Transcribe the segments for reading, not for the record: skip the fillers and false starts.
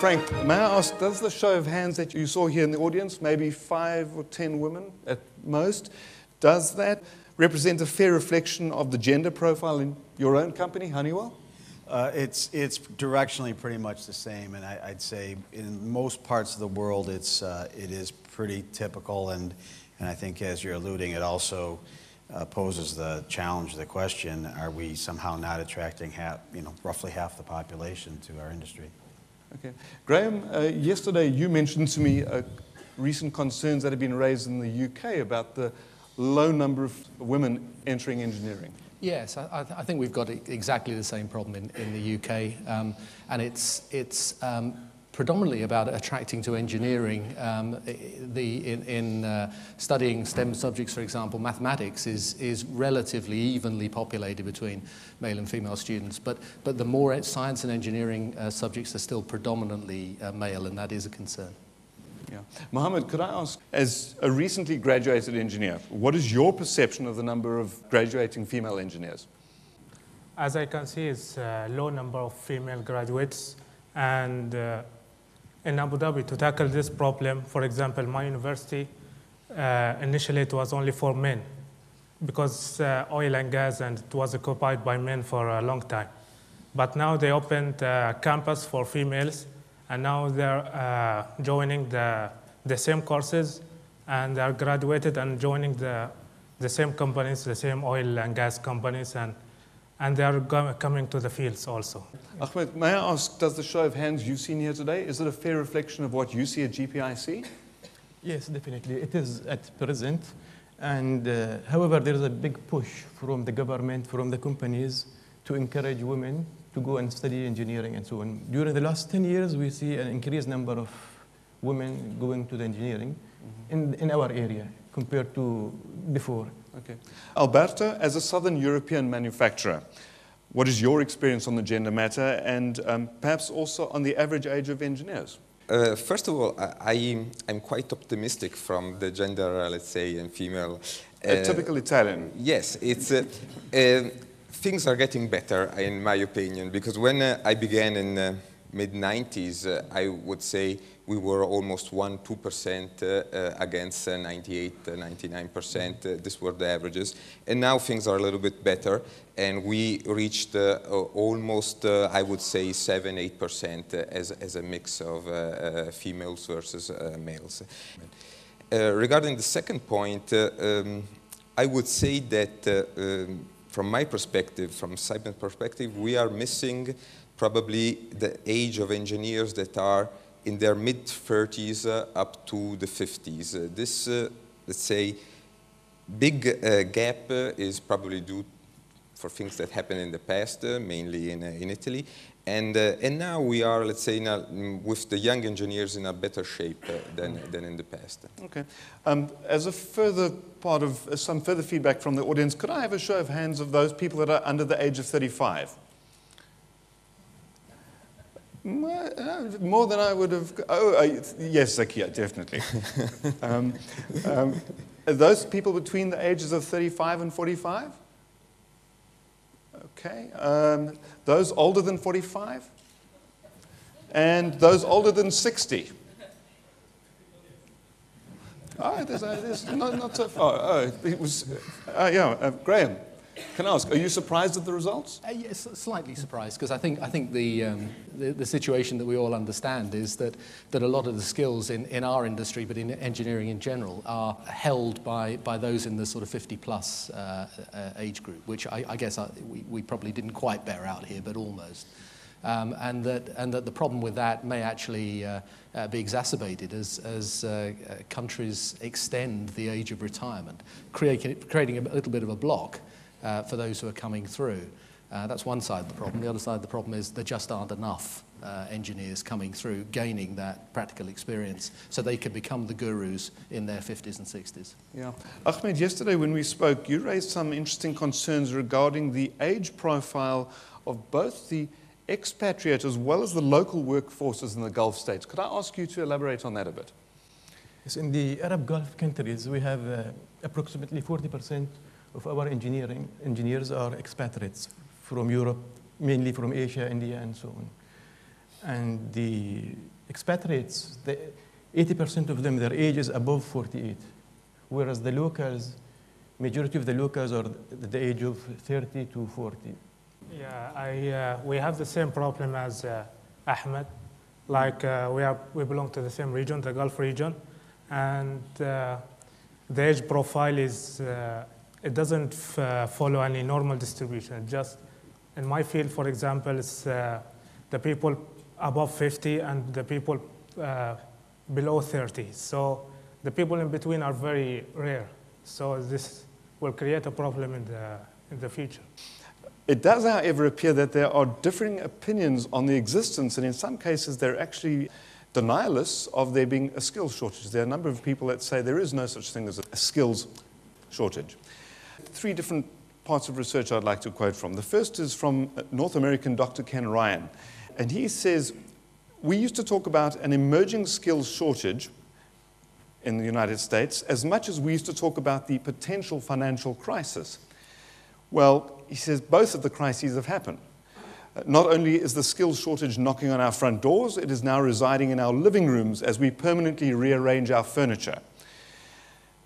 Frank, may I ask, does the show of hands that you saw here in the audience, maybe 5 or 10 women at most, does that represent a fair reflection of the gender profile in your own company, Honeywell? It's directionally pretty much the same, and I'd say in most parts of the world it is pretty typical, and I think as you're alluding, it also poses the challenge, the question: are we somehow not attracting roughly half the population to our industry? Okay, Graeme, yesterday you mentioned to me recent concerns that have been raised in the UK about the low number of women entering engineering. Yes, I think we've got exactly the same problem in the UK, and it's predominantly about attracting to engineering. In studying STEM subjects, for example, mathematics is relatively evenly populated between male and female students, but the more science and engineering subjects are still predominantly male, and that is a concern. Yeah. Mohamed, could I ask, as a recently graduated engineer, what is your perception of the number of graduating female engineers? As I can see, it's a low number of female graduates. And in Abu Dhabi, to tackle this problem, for example, my university, initially it was only for men because oil and gas, and it was occupied by men for a long time. But now they opened a campus for females, and now they're joining the same courses, and they're graduated and joining the same companies, the same oil and gas companies, and they're coming to the fields also. Ahmed, may I ask, does the show of hands you've seen here today, is it a fair reflection of what you see at GPIC? Yes, definitely. It is at present. And however, there is a big push from the government, from the companies, to encourage women to go and study engineering and so on. During the last 10 years, we see an increased number of women going to the engineering in our area compared to before. Okay. Alberto, as a Southern European manufacturer, what is your experience on the gender matter, and perhaps also on the average age of engineers? First of all, I'm quite optimistic from the gender, let's say, and female. A typical Italian. Yes, it's things are getting better, in my opinion, because when I began in the mid-90s, I would say we were almost 1-2% against 98-99%. These were the averages. And now things are a little bit better, and we reached almost, I would say, 7-8% as a mix of females versus males. Regarding the second point, I would say that from my perspective, from Saipem perspective, we are missing probably the age of engineers that are in their mid-30s up to the 50s. This, let's say, big gap is probably due for things that happened in the past, mainly in Italy. And now we are, let's say, with the young engineers in a better shape than in the past. Okay. As a further part of some further feedback from the audience, could I have a show of hands of those people that are under the age of 35? More than I would have. Oh, yes, Zakia, definitely. Are those people between the ages of 35 and 45? Okay. Those older than 45? And those older than 60? Oh, there's not so far. Oh, it was, yeah, Graeme. Can I ask, are you surprised at the results? Yes, slightly surprised, because I think the situation that we all understand is that a lot of the skills in our industry, but in engineering in general, are held by those in the sort of 50-plus age group, which I guess we probably didn't quite bear out here, but almost. And that the problem with that may actually be exacerbated as countries extend the age of retirement, creating a little bit of a block for those who are coming through. That's one side of the problem. The other side of the problem is there just aren't enough engineers coming through, gaining that practical experience, so they can become the gurus in their 50s and 60s. Yeah. Ahmed, yesterday when we spoke, you raised some interesting concerns regarding the age profile of both the expatriate as well as the local workforces in the Gulf states. Could I ask you to elaborate on that a bit? Yes, in the Arab Gulf countries, we have approximately 40% of our engineers are expatriates from Europe, mainly from Asia, India, and so on. And the expatriates, 80% of them, their age is above 48, whereas the locals, majority of the locals are the age of 30 to 40. Yeah, we have the same problem as Ahmed. Like we belong to the same region, the Gulf region, and the age profile is it doesn't follow any normal distribution. It just in my field, for example, it's the people above 50 and the people below 30. So the people in between are very rare. So this will create a problem in the future. It does, however, appear that there are differing opinions on the existence, and in some cases, there are actually denialists of there being a skills shortage. There are a number of people that say there is no such thing as a skills shortage. 3 different parts of research I'd like to quote from. The first is from North American Dr. Ken Ryan, and he says, we used to talk about an emerging skills shortage in the United States as much as we used to talk about the potential financial crisis. Well, he says both of the crises have happened. Not only is the skills shortage knocking on our front doors, it is now residing in our living rooms as we permanently rearrange our furniture.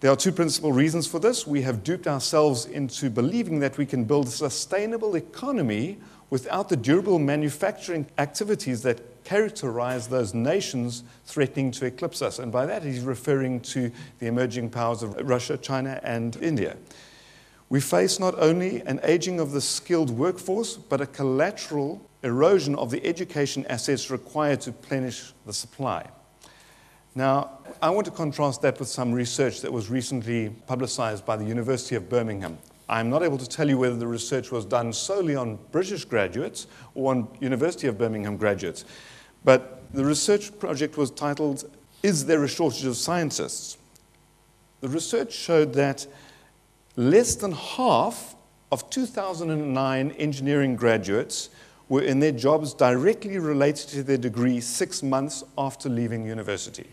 There are 2 principal reasons for this. We have duped ourselves into believing that we can build a sustainable economy without the durable manufacturing activities that characterize those nations threatening to eclipse us. And by that, he's referring to the emerging powers of Russia, China, and India. We face not only an aging of the skilled workforce, but a collateral erosion of the education assets required to replenish the supply. Now, I want to contrast that with some research that was recently publicized by the University of Birmingham. I'm not able to tell you whether the research was done solely on British graduates or on University of Birmingham graduates, but the research project was titled, "Is There a Shortage of Scientists?" The research showed that less than half of 2009 engineering graduates were in their jobs directly related to their degree 6 months after leaving university.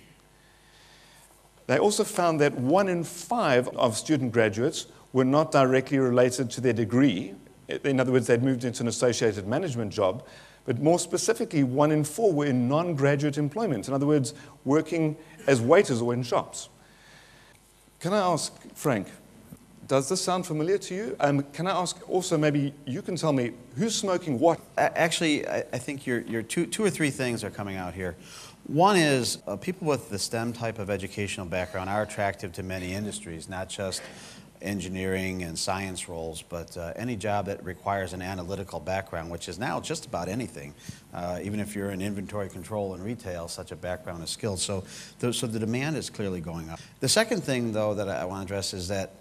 They also found that 1 in 5 of student graduates were not directly related to their degree. In other words, they'd moved into an associated management job, but more specifically, 1 in 4 were in non-graduate employment. In other words, working as waiters or in shops. Can I ask, Frank, does this sound familiar to you? Can I ask also, maybe you can tell me, who's smoking what? Actually, I think your 2 or 3 things are coming out here. One is people with the STEM type of educational background are attractive to many industries, not just engineering and science roles, but any job that requires an analytical background, which is now just about anything. Even if you're in inventory control and retail, such a background is skilled. So the demand is clearly going up. The second thing, though, that I want to address is that,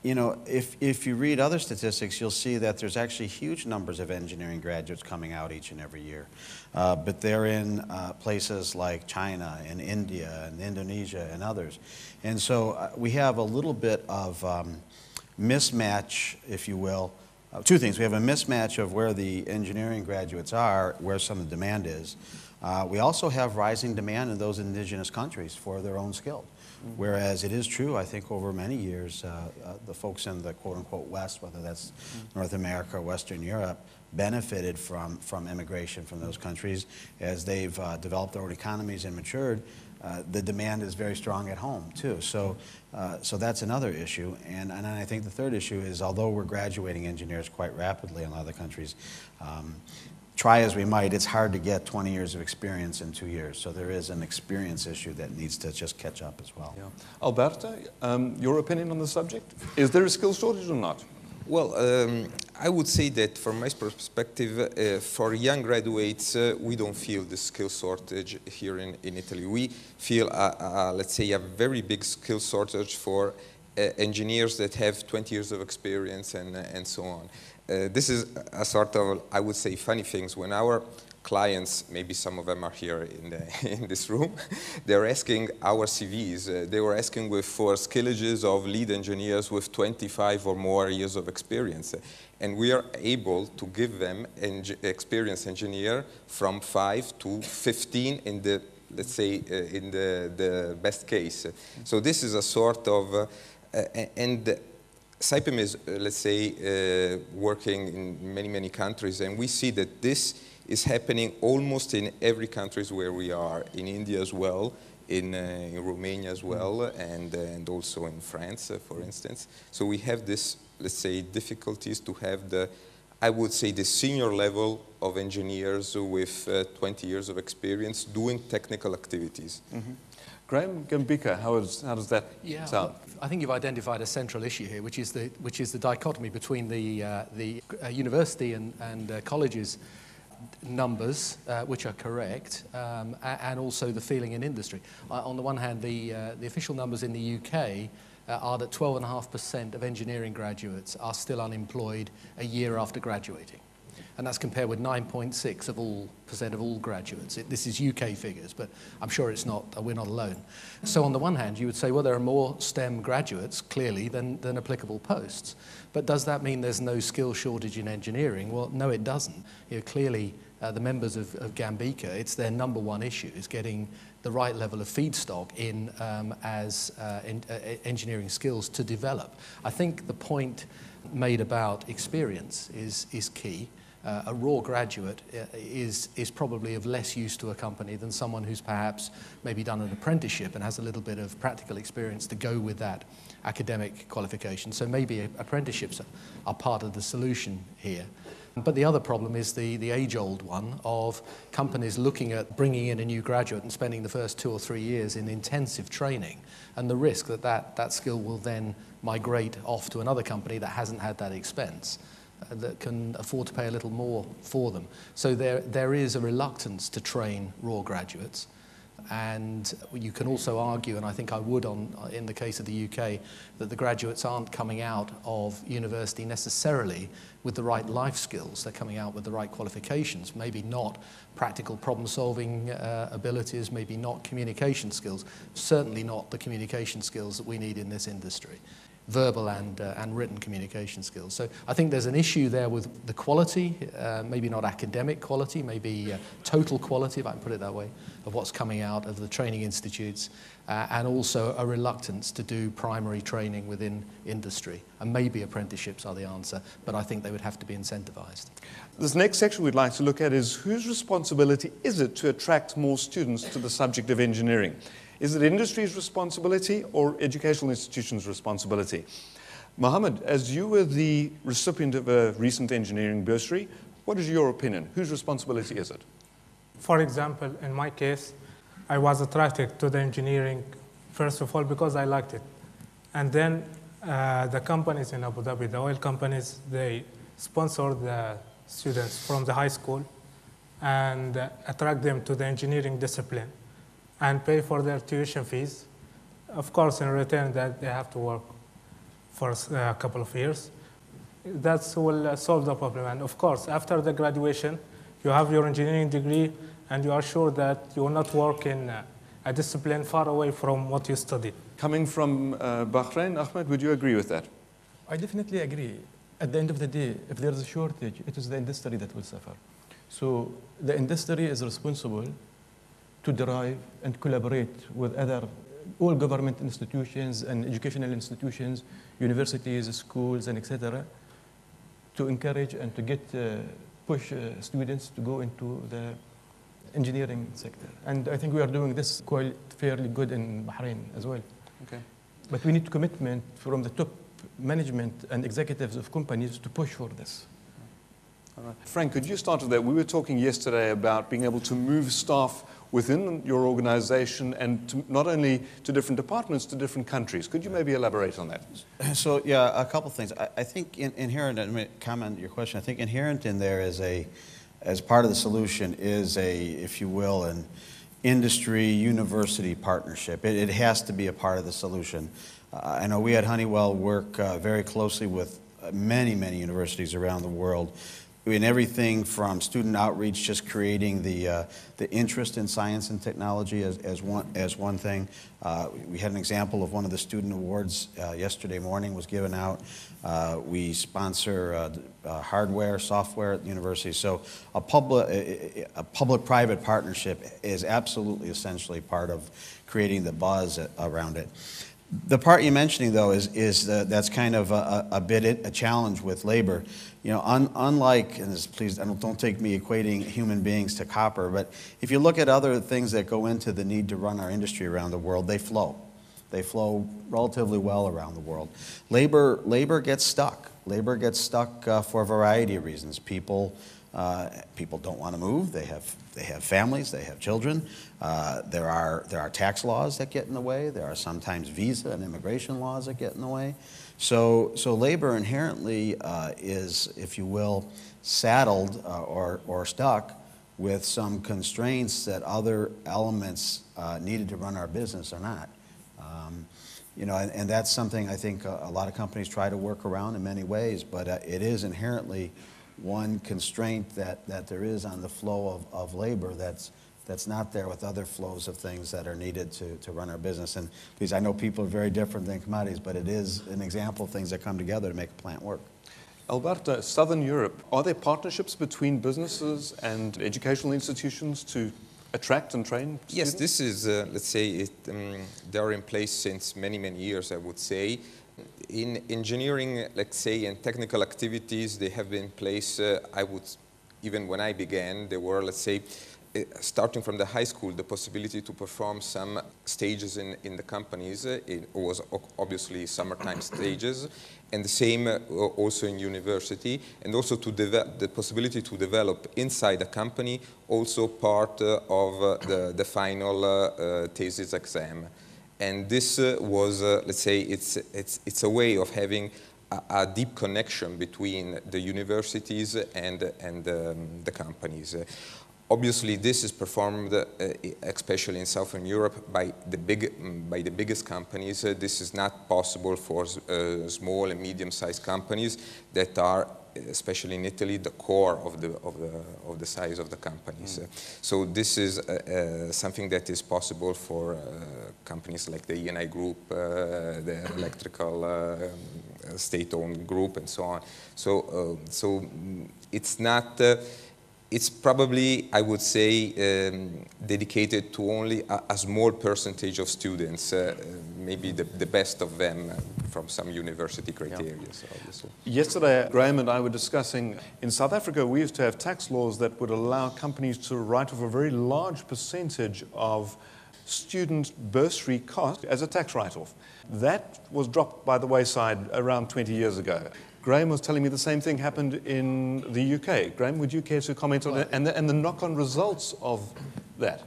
you know, if you read other statistics, you'll see that there's actually huge numbers of engineering graduates coming out each and every year. But they're in places like China and India and Indonesia and others. And so we have a little bit of mismatch, if you will. 2 things. We have a mismatch of where the engineering graduates are, where some of the demand is. We also have rising demand in those indigenous countries for their own skill. Whereas it is true, I think over many years, the folks in the quote-unquote West, whether that's North America or Western Europe, benefited from immigration from those countries. As they've developed their own economies and matured, the demand is very strong at home, too. So that's another issue. And I think the third issue is, although we're graduating engineers quite rapidly in a lot of the countries, try as we might, it's hard to get 20 years of experience in 2 years. So there is an experience issue that needs to just catch up as well. Yeah. Alberto, your opinion on the subject? Is there a skills shortage or not? Well, I would say that from my perspective, for young graduates, we don't feel the skill shortage here in Italy. We feel, let's say, a very big skill shortage for engineers that have 20 years of experience and so on. This is a sort of, I would say, funny things. When our clients, maybe some of them are here in this room, they're asking our CVs, they were asking for skillages of lead engineers with 25 or more years of experience. And we are able to give them an experienced engineer from 5 to 15 in the, let's say, in the best case. So this is a sort of, and Saipem is, let's say, working in many, many countries, and we see that this is happening almost in every country where we are, in India as well, in Romania as well, and also in France, for instance. So we have this, let's say, difficulties to have the, I would say, the senior level of engineers with 20 years of experience doing technical activities. Graeme, GAMBICA, how does that sound? I think you've identified a central issue here, which is the dichotomy between the university and colleges numbers, which are correct, and also the feeling in industry. On the one hand, the official numbers in the UK are that 12.5% of engineering graduates are still unemployed a year after graduating. And that's compared with 9.6% of all graduates. This is UK figures, but I'm sure we're not alone. So on the one hand, you would say, well, there are more STEM graduates, clearly, than applicable posts. But does that mean there's no skill shortage in engineering? Well, no, it doesn't. Clearly, the members of GAMBICA, it's their number one issue, is getting the right level of feedstock in as engineering skills to develop. I think the point made about experience is key. A raw graduate is probably of less use to a company than someone who's perhaps maybe done an apprenticeship and has a little bit of practical experience to go with that academic qualification. So maybe apprenticeships are part of the solution here. But the other problem is the age-old one of companies looking at bringing in a new graduate and spending the first 2 or 3 years in intensive training, and the risk that skill will then migrate off to another company that hasn't had that expense, that can afford to pay a little more for them. So there is a reluctance to train raw graduates. And you can also argue, and I think I would in the case of the UK, that the graduates aren't coming out of university necessarily with the right life skills. They're coming out with the right qualifications, maybe not practical problem-solving abilities, maybe not communication skills, certainly not the communication skills that we need in this industry. Verbal and written communication skills. So I think there's an issue there with the quality, maybe not academic quality, maybe total quality, if I can put it that way, of what's coming out of the training institutes, and also a reluctance to do primary training within industry. And maybe apprenticeships are the answer, but I think they would have to be incentivized. This next section we'd like to look at is whose responsibility is it to attract more students to the subject of engineering? Is it industry's responsibility or educational institutions' responsibility? Mohamed, as you were the recipient of a recent engineering bursary, what is your opinion? Whose responsibility is it? For example, in my case, I was attracted to the engineering, first of all, because I liked it. And then the companies in Abu Dhabi, the oil companies, they sponsor the students from the high school and attract them to the engineering discipline and pay for their tuition fees. Of course, in return, that they have to work for a couple of years. That will solve the problem. And of course, after the graduation, you have your engineering degree, and you are sure that you will not work in a discipline far away from what you studied. Coming from Bahrain, Ahmed, would you agree with that? I definitely agree. At the end of the day, if there's a shortage, it is the industry that will suffer. So the industry is responsible to derive and collaborate with all government institutions and educational institutions, universities, schools, and etc., to encourage and to push students to go into the engineering sector. And I think we are doing this quite fairly good in Bahrain as well. Okay. But we need commitment from the top management and executives of companies to push for this. All right. Frank, could you start with that? We were talking yesterday about being able to move staff within your organization and not only to different departments, to different countries. Could you maybe elaborate on that? So, yeah, a couple things. I think inherent, let me comment your question, I think inherent in there is as part of the solution is if you will, an industry-university partnership. It has to be a part of the solution. I know we at Honeywell work very closely with many, many universities around the world in everything from student outreach, just creating the interest in science and technology as one thing. We had an example of one of the student awards yesterday morning was given out. We sponsor hardware, software at the university. So a public-private partnership is absolutely essentially part of creating the buzz around it. The part you're mentioning, though, is that's kind of a challenge with labor. You know, unlike, and this, please don't take me equating human beings to copper, but if you look at other things that go into the need to run our industry around the world, they flow. They flow relatively well around the world. Labor gets stuck. Labor gets stuck for a variety of reasons. People don't want to move. They have families. They have children. There are tax laws that get in the way. There are sometimes visa and immigration laws that get in the way. So labor inherently is, if you will, saddled or stuck with some constraints that other elements needed to run our business are not. You know, and that's something I think a lot of companies try to work around in many ways, but it is inherently one constraint that there is on the flow of labor that's not there with other flows of things that are needed to run our business. And please, I know people are very different than commodities, but it is an example of things that come together to make a plant work. Alberto, Southern Europe, are there partnerships between businesses and educational institutions to attract and train students? Yes, this is, let's say, they are in place since many, many years, I would say. In engineering, let's say, and technical activities, they have been in place, even when I began, there were, let's say, starting from the high school, the possibility to perform some stages in the companies. It was obviously summertime stages, and the same also in university, and also to the possibility to develop inside a company also part of the final thesis exam. And this was, let's say, it's a way of having a deep connection between the universities and the companies. Obviously, this is performed, especially in Southern Europe, by the biggest companies. This is not possible for small and medium-sized companies that are, especially in Italy, the core of the size of the companies. So this is something that is possible for companies like the ENI group, the electrical state-owned group, and so on. So it's not. It's probably, I would say, dedicated to only a small percentage of students, maybe the best of them from some university criteria. Yeah. So obviously. Yesterday, Graeme and I were discussing, in South Africa, we used to have tax laws that would allow companies to write off a very large percentage of student bursary cost as a tax write-off. That was dropped by the wayside around 20 years ago. Graeme was telling me the same thing happened in the UK. Graeme, would you care to comment on it and the knock-on results of that?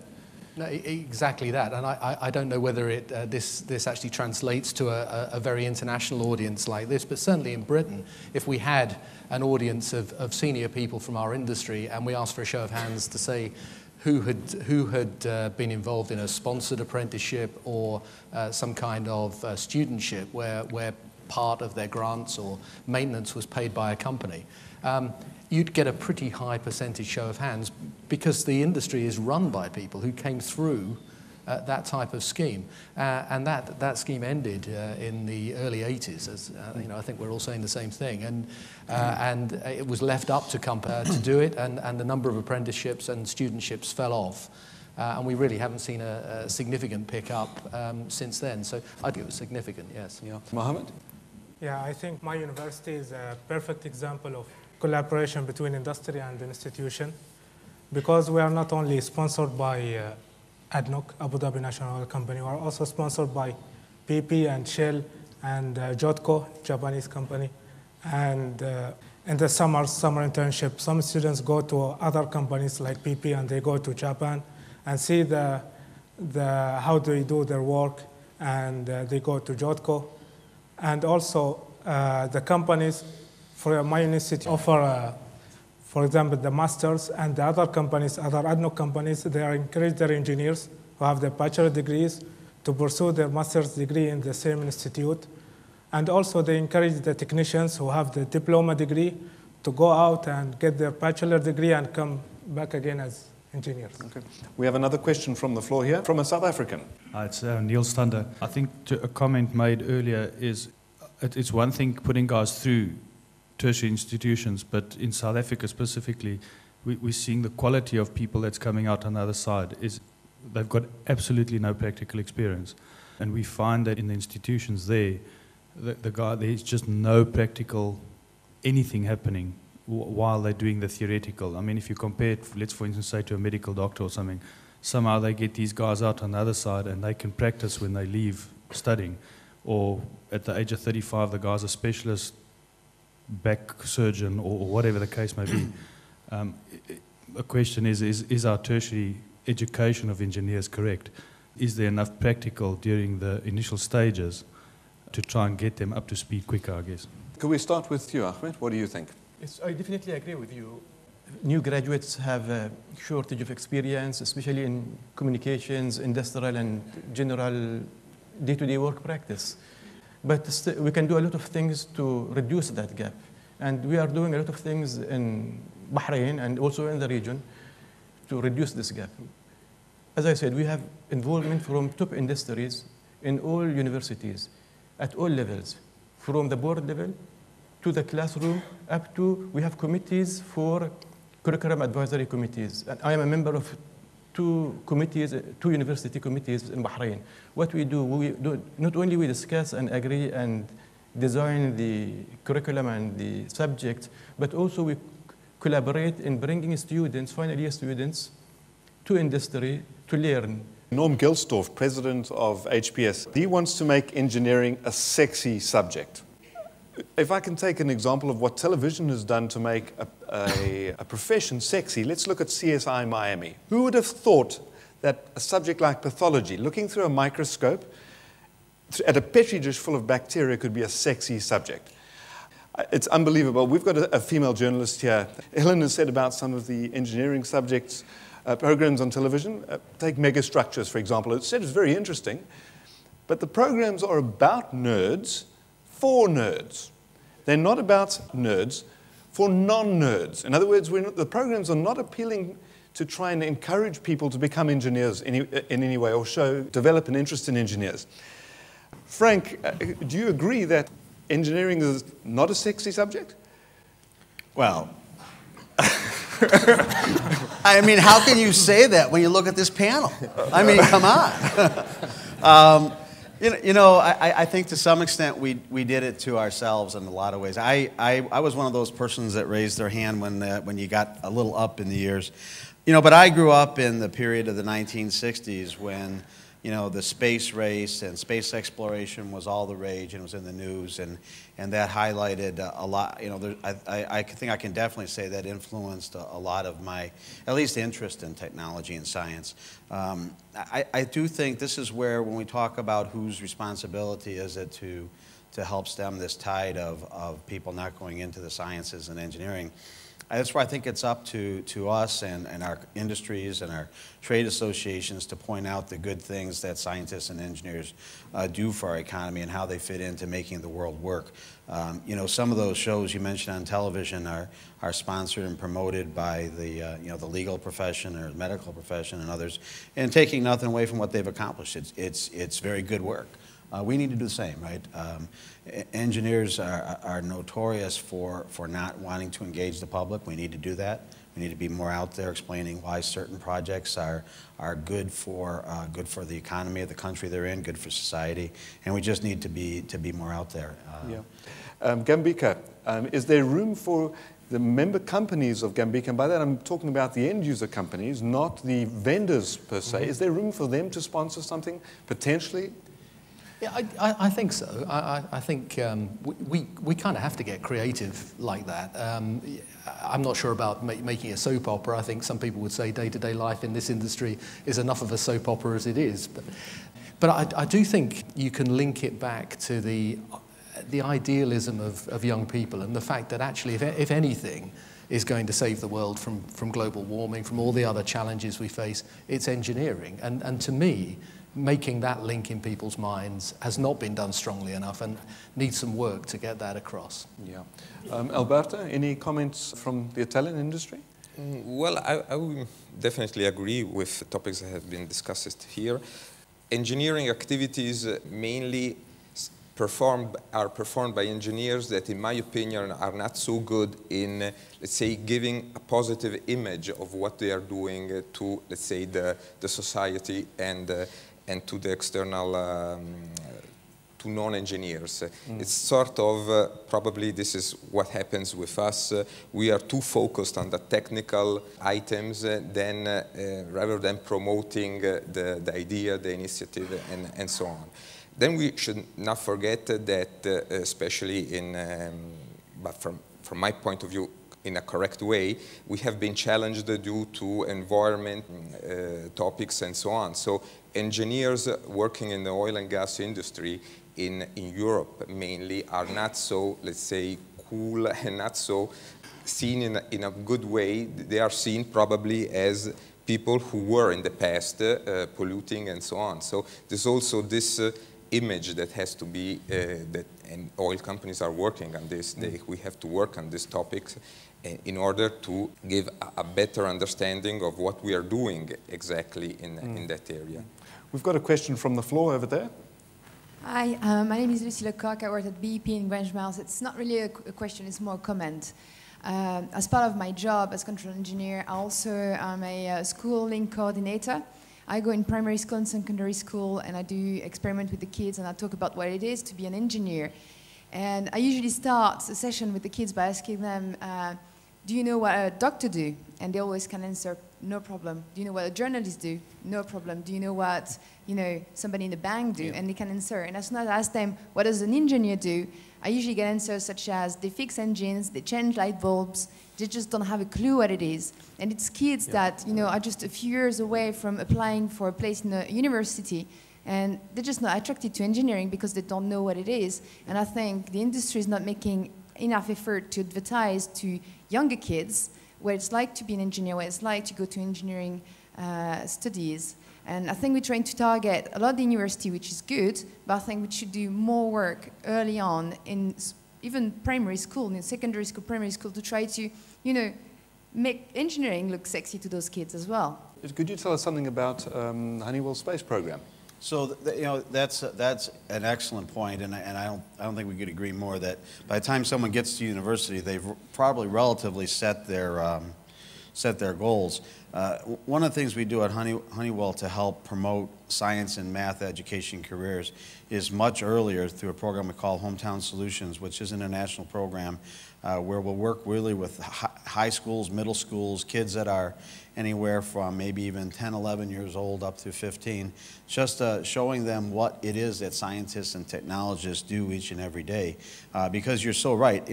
No, exactly that, and I don't know whether this actually translates to a very international audience like this, but certainly in Britain, if we had an audience of senior people from our industry and we asked for a show of hands to say who had been involved in a sponsored apprenticeship or some kind of studentship where part of their grants or maintenance was paid by a company, you'd get a pretty high percentage show of hands because the industry is run by people who came through that type of scheme. And that scheme ended in the early 80s, as you know, I think we're all saying the same thing. And it was left up to companies to do it, and the number of apprenticeships and studentships fell off. And we really haven't seen a significant pickup since then. So I think it was significant, yes. Yeah. Mohamed? Yeah, I think my university is a perfect example of collaboration between industry and institution, because we are not only sponsored by ADNOC, Abu Dhabi National Oil Company, we are also sponsored by BP and Shell and ZADCO, Japanese company. And in the summer internship, some students go to other companies like BP and they go to Japan and see how they do their work, and they go to ZADCO. And also, the companies for my university offer, for example, the masters, and the other companies, other ADNOC companies, they encourage their engineers who have their bachelor degrees to pursue their master's degree in the same institute. And also, they encourage the technicians who have the diploma degree to go out and get their bachelor degree and come back again as engineers. Okay. We have another question from the floor here, from a South African. It's Neil Stander. I think a comment made earlier is it's one thing putting guys through tertiary institutions, but in South Africa specifically, we're seeing the quality of people that's coming out on the other side is they've got absolutely no practical experience. And we find that in the institutions there, there's just no practical anything happening while they're doing the theoretical. I mean, if you compare it, let's for instance say to a medical doctor or something, somehow they get these guys out on the other side and they can practice when they leave studying. Or at the age of 35, the guy's a specialist back surgeon or whatever the case may be. The question is our tertiary education of engineers correct? Is there enough practical during the initial stages to try and get them up to speed quicker, I guess? Can we start with you, Ahmed? What do you think? Yes, I definitely agree with you. New graduates have a shortage of experience, especially in communications, industrial and general day-to-day work practice. But we can do a lot of things to reduce that gap. And we are doing a lot of things in Bahrain and also in the region to reduce this gap. As I said, we have involvement from top industries in all universities, at all levels, from the board level to the classroom, up to, we have committees for curriculum advisory committees. And I am a member of two university committees in Bahrain. What we do, not only we discuss and agree and design the curriculum and the subject, but also we collaborate in bringing students, final year students, to industry to learn. Norm Gilsdorf, president of HPS, he wants to make engineering a sexy subject. If I can take an example of what television has done to make a profession sexy, let's look at CSI Miami. Who would have thought that a subject like pathology, looking through a microscope at a petri dish full of bacteria, could be a sexy subject? It's unbelievable. We've got a female journalist here. Helen has said about some of the engineering subjects, programs on television. Take megastructures, for example. It said it's very interesting, but the programs are about nerds for nerds. They're not about nerds for non-nerds. In other words, the programs are not appealing to try and encourage people to become engineers in any way or develop an interest in engineers. Frank, do you agree that engineering is not a sexy subject? Well, I mean, how can you say that when you look at this panel? I mean, come on. I think to some extent we did it to ourselves in a lot of ways. I was one of those persons that raised their hand when you got a little up in the years. But I grew up in the period of the 1960s when, the space race and space exploration was all the rage and was in the news, and that highlighted a lot. I think I can definitely say that influenced a lot of my, at least, interest in technology and science. I do think this is where, when we talk about whose responsibility is it to help stem this tide of people not going into the sciences and engineering, that's where I think it's up to us and our industries and our trade associations to point out the good things that scientists and engineers do for our economy and how they fit into making the world work. Some of those shows you mentioned on television are sponsored and promoted by the legal profession or the medical profession and others, and taking nothing away from what they've accomplished. It's very good work. We need to do the same, right? Engineers are notorious for not wanting to engage the public. We need to do that. We need to be more out there explaining why certain projects are good for the economy of the country they're in, good for society, and we just need to be more out there. GAMBICA, is there room for the member companies of GAMBICA, and by that I'm talking about the end user companies, not the vendors per se. Is there room for them to sponsor something potentially? Yeah, I think so. I think we kind of have to get creative like that. I'm not sure about making a soap opera. I think some people would say day-to-day life in this industry is enough of a soap opera as it is. But I do think you can link it back to the idealism of young people and the fact that actually, if anything is going to save the world from global warming, from all the other challenges we face, it's engineering. And to me, making that link in people's minds has not been done strongly enough and needs some work to get that across. Yeah. Alberto, any comments from the Italian industry? Well, I would definitely agree with the topics that have been discussed here. Engineering activities mainly are performed by engineers that, in my opinion, are not so good in, let's say, giving a positive image of what they are doing to, let's say, the society and and to the external to non-engineers. It's sort of, probably this is what happens with us. We are too focused on the technical items rather than promoting the idea, the initiative, and so on. Then we should not forget that, especially in, but from my point of view, in a correct way, we have been challenged due to environment topics and so on. So engineers working in the oil and gas industry in Europe mainly are not so, let's say, cool and not so seen in a good way. They are seen probably as people who were in the past polluting and so on. So there's also this image that has to be, and oil companies are working on this. We have to work on these topics in order to give a better understanding of what we are doing exactly in that area. We've got a question from the floor over there. Hi, my name is Lucy Lecoq. I work at BEP in Grangemouth. It's not really a question, it's more a comment. As part of my job as control engineer, I also am a school link coordinator. I go in primary school and secondary school, and I do experiment with the kids, and I talk about what it is to be an engineer. And I usually start a session with the kids by asking them, do you know what a doctor do? And they always can answer, no problem. Do you know what a journalist do? No problem. Do you know what, somebody in the bank do? And they can answer. And as soon as I ask them, what does an engineer do? I usually get answers such as, they fix engines, they change light bulbs, they just don't have a clue what it is. And it's kids that, are just a few years away from applying for a place in a university, and they're just not attracted to engineering because they don't know what it is. And I think the industry is not making enough effort to advertise to younger kids what it's like to be an engineer, what it's like to go to engineering studies. And I think we're trying to target a lot of the university, which is good, but I think we should do more work early on in even primary school, in secondary school, primary school, to try to, make engineering look sexy to those kids as well. Could you tell us something about Honeywell space program? So that's an excellent point, and I don't think we could agree more that by the time someone gets to university, they've probably relatively set their goals. One of the things we do at Honeywell to help promote science and math education careers is much earlier through a program we call Hometown Solutions, which is an international program where we'll work really with high schools, middle schools, kids that are anywhere from maybe even 10, 11 years old up to 15, just showing them what it is that scientists and technologists do each and every day. Because you're so right,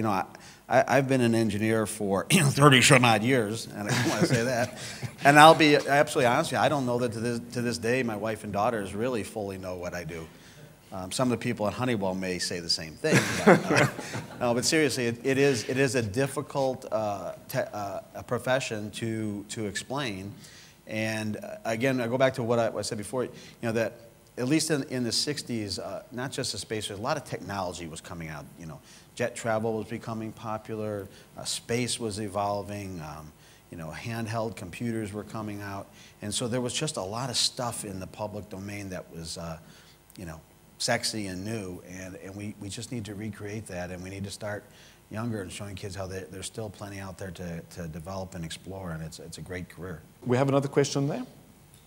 I've been an engineer for 30 some odd years, and I want to say that. And I'll be absolutely honest with you, I don't know that to this day my wife and daughters really fully know what I do. Some of the people at Honeywell may say the same thing. But, no, but seriously, it is a difficult a profession to explain. And again, I go back to what I said before. That at least in the '60s, not just the space, a lot of technology was coming out. Jet travel was becoming popular. Space was evolving. Handheld computers were coming out, and so there was just a lot of stuff in the public domain that was, sexy and new, and we just need to recreate that, and we need to start younger and showing kids how there's still plenty out there to develop and explore, and it's a great career. We have another question there.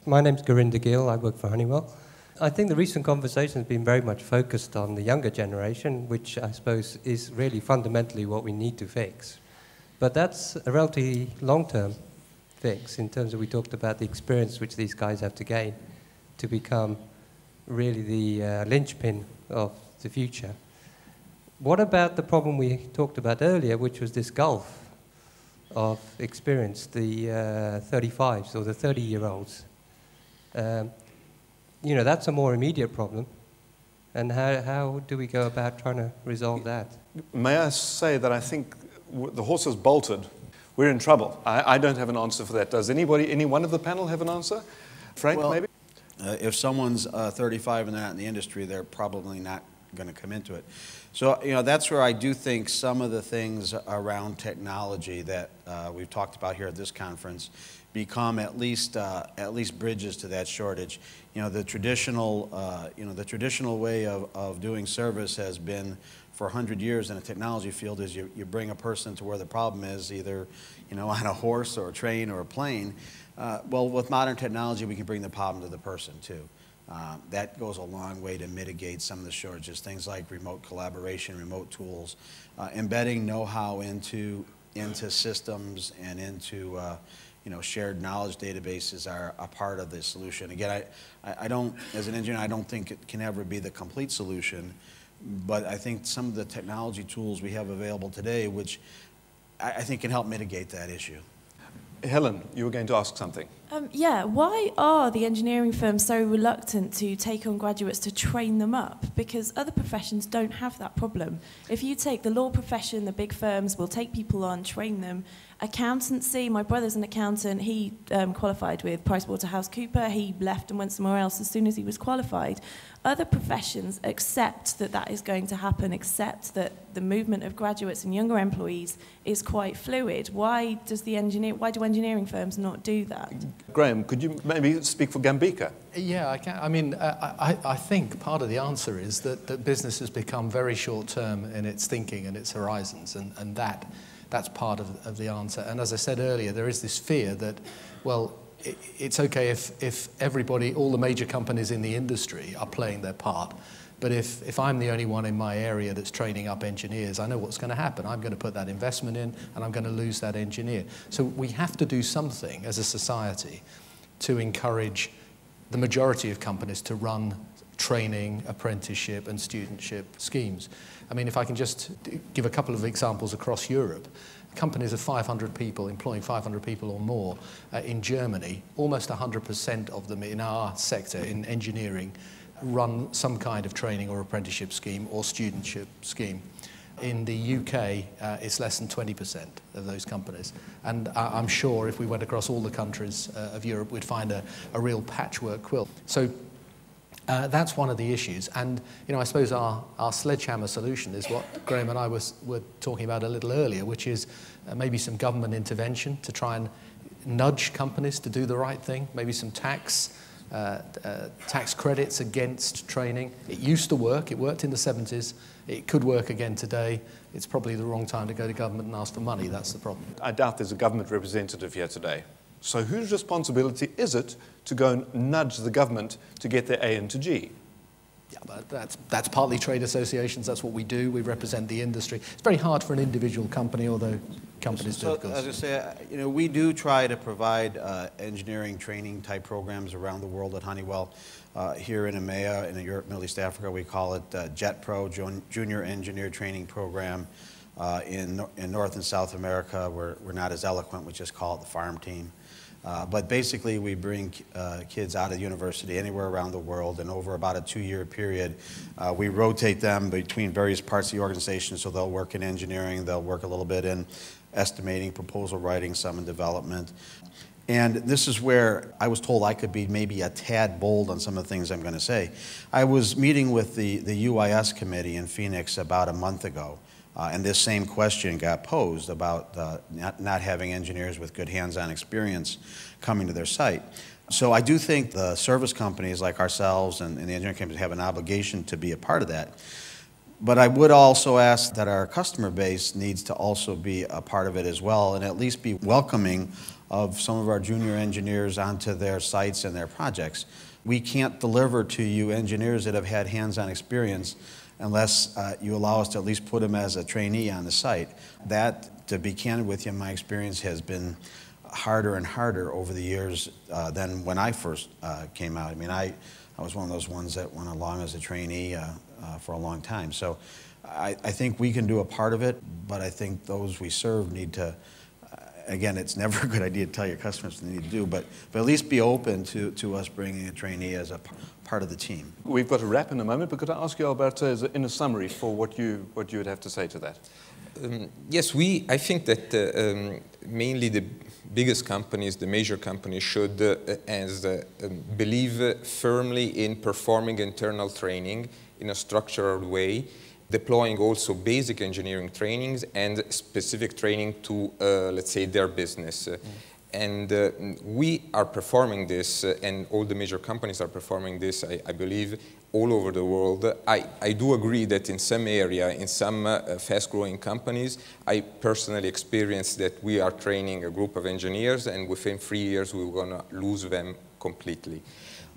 My name's Galeel. I work for Honeywell. I think the recent conversation has been very much focused on the younger generation, which I suppose is really fundamentally what we need to fix. But that's a relatively long-term fix in terms of we talked about the experience which these guys have to gain to become really the linchpin of the future. What about the problem we talked about earlier, which was this gulf of experience, the 35s or the 30-year-olds? That's a more immediate problem. And how do we go about trying to resolve that? May I say that I think the horse has bolted. We're in trouble. I don't have an answer for that. Does any one of the panel have an answer? Frank, maybe? If someone's 35 and they're not in the industry, they're probably not going to come into it. So, that's where I do think some of the things around technology that we've talked about here at this conference become at least bridges to that shortage. The traditional way of doing service has been for 100 years in the technology field is you bring a person to where the problem is, either on a horse or a train or a plane. Well, with modern technology, we can bring the problem to the person too. That goes a long way to mitigate some of the shortages, things like remote collaboration, remote tools, embedding know-how into systems and into shared knowledge databases are a part of the solution. Again, I don't, as an engineer, I don't think it can ever be the complete solution, but I think some of the technology tools we have available today, which I think can help mitigate that issue. Helen, you were going to ask something. Yeah, why are the engineering firms so reluctant to take on graduates to train them up? Because other professions don't have that problem. If you take the law profession, the big firms will take people on, train them. Accountancy, my brother's an accountant, he qualified with PricewaterhouseCoopers, he left and went somewhere else as soon as he was qualified. Other professions accept that that is going to happen, accept that the movement of graduates and younger employees is quite fluid. Why do engineering firms not do that? Graeme, could you maybe speak for GAMBICA? Yeah, I can. I mean, I think part of the answer is that business has become very short-term in its thinking and its horizons, and that's part of the answer. And as I said earlier, there is this fear that, well, it's okay if everybody, all the major companies in the industry are playing their part, but if I'm the only one in my area that's training up engineers, I know what's going to happen. I'm going to put that investment in, and I'm going to lose that engineer. So we have to do something as a society to encourage the majority of companies to run training, apprenticeship, and studentship schemes. I mean, if I can just give a couple of examples across Europe, companies of 500 people, employing 500 people or more in Germany, almost 100% of them in our sector, in engineering, run some kind of training or apprenticeship scheme or studentship scheme. In the UK, it's less than 20% of those companies. And I'm sure if we went across all the countries of Europe, we'd find a real patchwork quilt. So that's one of the issues. And I suppose our sledgehammer solution is what Graeme and I were talking about a little earlier, which is maybe some government intervention to try and nudge companies to do the right thing, maybe some tax credits against training. It used to work. It worked in the 70s. It could work again today. It's probably the wrong time to go to government and ask for money. That's the problem. I doubt there's a government representative here today. So whose responsibility is it to go and nudge the government to get their A into G? Yeah, but that's partly trade associations. That's what we do. We represent the industry. It's very hard for an individual company, although companies do, of course. As I say, we do try to provide engineering training type programs around the world at Honeywell. Here in EMEA, in Europe, Middle East, Africa, we call it JETPRO, Junior Engineer Training Program. In North and South America, we're not as eloquent. We just call it the farm team. But basically, we bring kids out of university anywhere around the world, and over about a 2-year period, we rotate them between various parts of the organization. So they'll work in engineering, they'll work a little bit in estimating, proposal writing, some in development. And this is where I was told I could be maybe a tad bold on some of the things I'm going to say. I was meeting with the UIS committee in Phoenix about a month ago. And this same question got posed about not having engineers with good hands-on experience coming to their site. So I do think the service companies like ourselves and the engineering companies have an obligation to be a part of that. But I would also ask that our customer base needs to also be a part of it as well, and at least be welcoming of some of our junior engineers onto their sites and their projects. We can't deliver to you engineers that have had hands-on experience unless you allow us to at least put them as a trainee on the site. That, to be candid with you, my experience has been harder and harder over the years than when I first came out. I mean, I was one of those ones that went along as a trainee for a long time. So I think we can do a part of it, but I think those we serve need to, again, it's never a good idea to tell your customers what they need to do, but at least be open to us bringing a trainee as a part of the team. We've got to wrap in a moment, but could I ask you, Alberto, in a summary for what you would have to say to that? Yes, I think that mainly the biggest companies, the major companies, should believe firmly in performing internal training in a structured way, deploying also basic engineering trainings and specific training to, let's say, their business. And we are performing this, and all the major companies are performing this, I believe, all over the world. I do agree that in some area, in some fast-growing companies, I personally experienced that we are training a group of engineers, and within 3 years, we were going to lose them completely.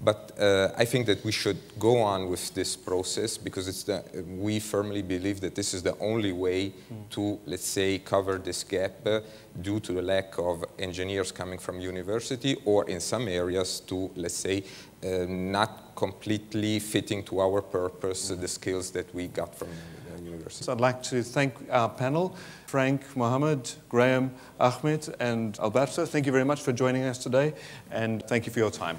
But I think that we should go on with this process because we firmly believe that this is the only way to, let's say, cover this gap due to the lack of engineers coming from university, or in some areas to, let's say, not completely fitting to our purpose the skills that we got from the university. So I'd like to thank our panel, Frank, Mohamed, Graeme, Ahmed, and Alberto. Thank you very much for joining us today, and thank you for your time.